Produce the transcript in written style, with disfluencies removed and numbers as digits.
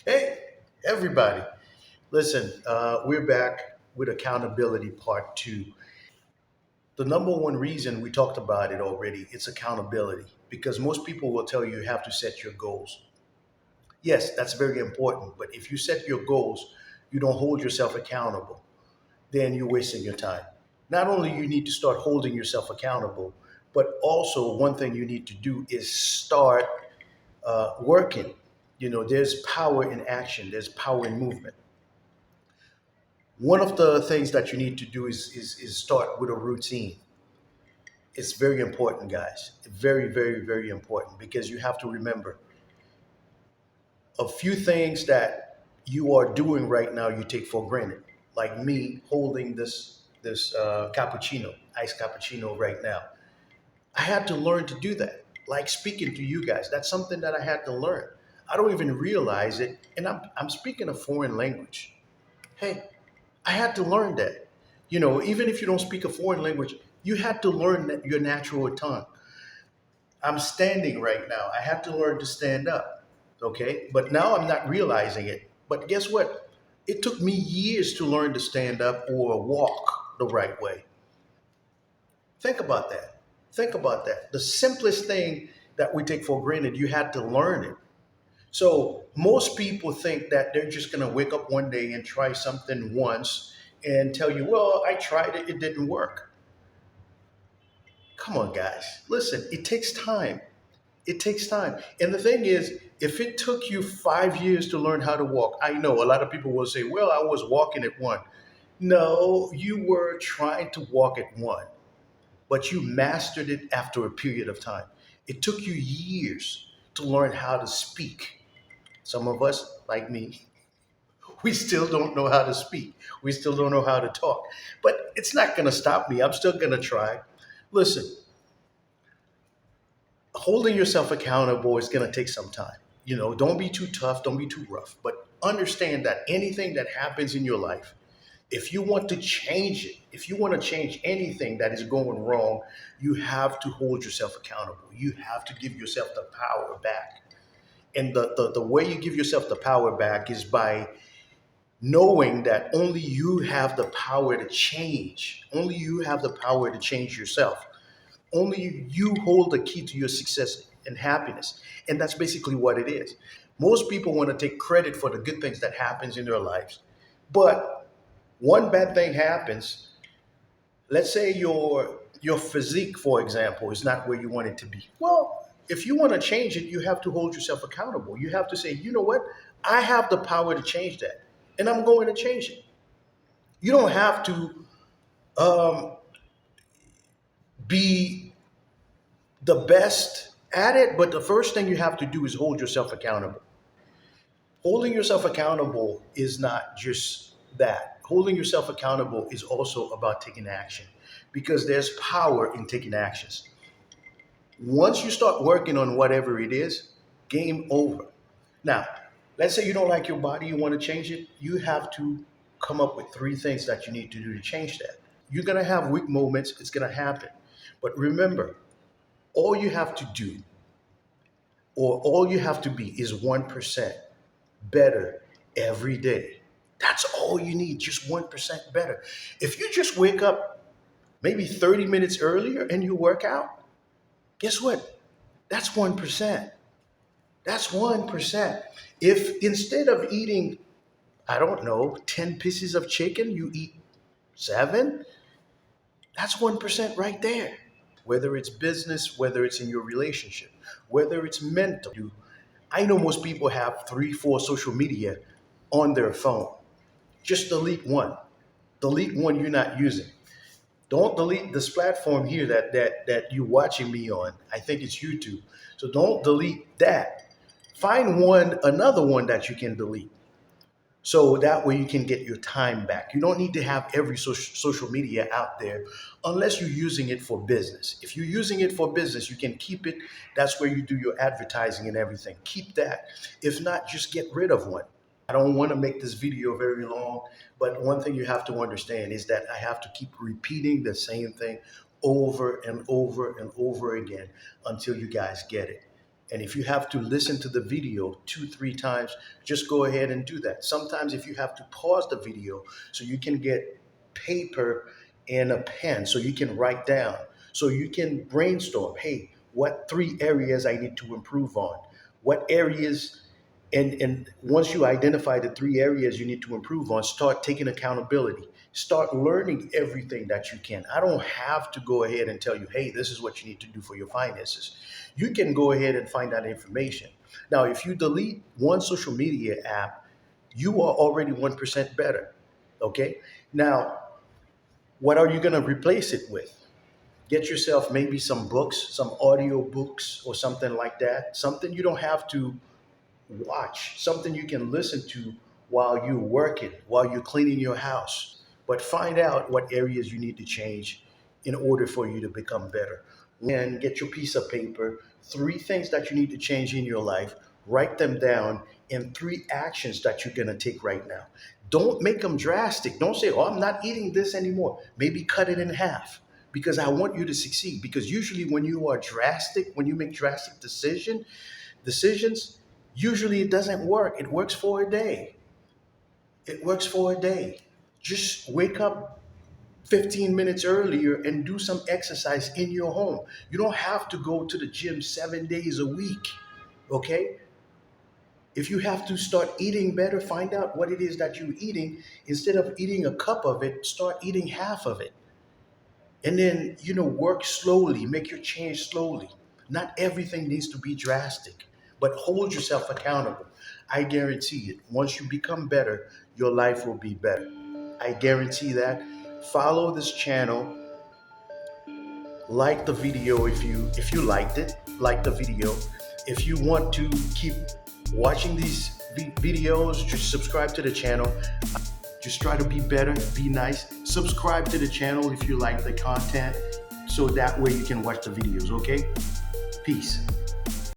Hey, everybody. Listen, we're back with accountability part two. The number one reason we talked about it already, it's accountability because most people will tell you have to set your goals. Yes, that's very important, but if you set your goals, you don't hold yourself accountable, then you're wasting your time. Not only you need to start holding yourself accountable, but also one thing you need to do is start working. There's power in action, there's power in movement. One of the things that you need to do is start with a routine. It's very important, guys. Very, very, very important because you have to remember a few things that you are doing right now you take for granted. Like me holding this cappuccino, iced cappuccino right now. I had to learn to do that. Like speaking to you guys, that's something that I had to learn. I don't even realize it, and I'm speaking a foreign language. Hey, I had to learn that. Even if you don't speak a foreign language, you had to learn your natural tongue. I'm standing right now. I had to learn to stand up. Okay. But now I'm not realizing it. But guess what? It took me years to learn to stand up or walk the right way. Think about that. Think about that. The simplest thing that we take for granted, you had to learn it. So most people think that they're just going to wake up one day and try something once and tell you, well, I tried it, it didn't work. Come on, guys. Listen, it takes time. It takes time. And the thing is, if it took you 5 years to learn how to walk, I know a lot of people will say, well, I was walking at one. No, you were trying to walk at one, but you mastered it after a period of time. It took you years to learn how to speak. Some of us, like me, we still don't know how to speak. We still don't know how to talk. But it's not going to stop me. I'm still going to try. Listen, holding yourself accountable is going to take some time. Don't be too tough, don't be too rough, but understand that anything that happens in your life, if you want to change it, if you want to change anything that is going wrong, you have to hold yourself accountable. You have to give yourself the power back. And the way you give yourself the power back is by knowing that only you have the power to change. Only you have the power to change yourself. Only you hold the key to your success and happiness. And that's basically what it is. Most people want to take credit for the good things that happens in their lives. But one bad thing happens, let's say your physique, for example, is not where you want it to be. Well, if you want to change it, you have to hold yourself accountable. You have to say, you know what? I have the power to change that. And I'm going to change it. You don't have to um, be the best at it, but the first thing you have to do is hold yourself accountable. Holding yourself accountable is not just that. Holding yourself accountable is also about taking action because there's power in taking actions. Once you start working on whatever it is, game over. Now, let's say you don't like your body, you want to change it, you have to come up with three things that you need to do to change that. You're going to have weak moments, it's going to happen. But remember, all you have to do or all you have to be is 1% better every day. That's all you need, just 1% better. If you just wake up maybe 30 minutes earlier and you work out, guess what? That's 1%. That's 1%. If instead of eating, I don't know, 10 pieces of chicken, you eat seven, that's 1% right there. Whether it's business, whether it's in your relationship, whether it's mental. I know most people have three, four social media on their phone. Just delete one. Delete one you're not using. Don't delete this platform here that you're watching me on. I think it's YouTube. So don't delete that. Find another one that you can delete. So that way you can get your time back. You don't need to have every social media out there unless you're using it for business. If you're using it for business, you can keep it. That's where you do your advertising and everything. Keep that. If not, just get rid of one. I don't want to make this video very long, but one thing you have to understand is that I have to keep repeating the same thing over and over and over again until you guys get it. And if you have to listen to the video 2, 3 times, just go ahead and do that. Sometimes if you have to pause the video so you can get paper and a pen so you can write down, so you can brainstorm, hey, what 3 areas I need to improve on? What areas, and once you identify the 3 areas you need to improve on, start taking accountability. Start learning everything that you can. I don't have to go ahead and tell you, hey, this is what you need to do for your finances. You can go ahead and find that information. Now, if you delete one social media app, you are already 1% better. Okay? Now, what are you going to replace it with? Get yourself maybe some books, some audio books or something like that. Something you don't have to watch, something you can listen to while you're working, while you're cleaning your house. But find out what areas you need to change in order for you to become better. And get your piece of paper, 3 things that you need to change in your life, write them down, and 3 actions that you're going to take right now. Don't make them drastic. Don't say, oh, I'm not eating this anymore. Maybe cut it in half because I want you to succeed. Because usually when you are drastic, when you make drastic decisions, usually it doesn't work. It works for a day. It works for a day. Just wake up 15 minutes earlier and do some exercise in your home. You don't have to go to the gym 7 days a week. Okay? If you have to start eating better, find out what it is that you're eating. Instead of eating a cup of it, start eating half of it. And then, work slowly, make your change slowly. Not everything needs to be drastic, but hold yourself accountable. I guarantee it. Once you become better, your life will be better. I guarantee that. Follow this channel. Like the video if you liked it. Like the video. If you want to keep watching these videos, just subscribe to the channel. Just try to be better, be nice. Subscribe to the channel if you like the content, so that way you can watch the videos, okay? Peace.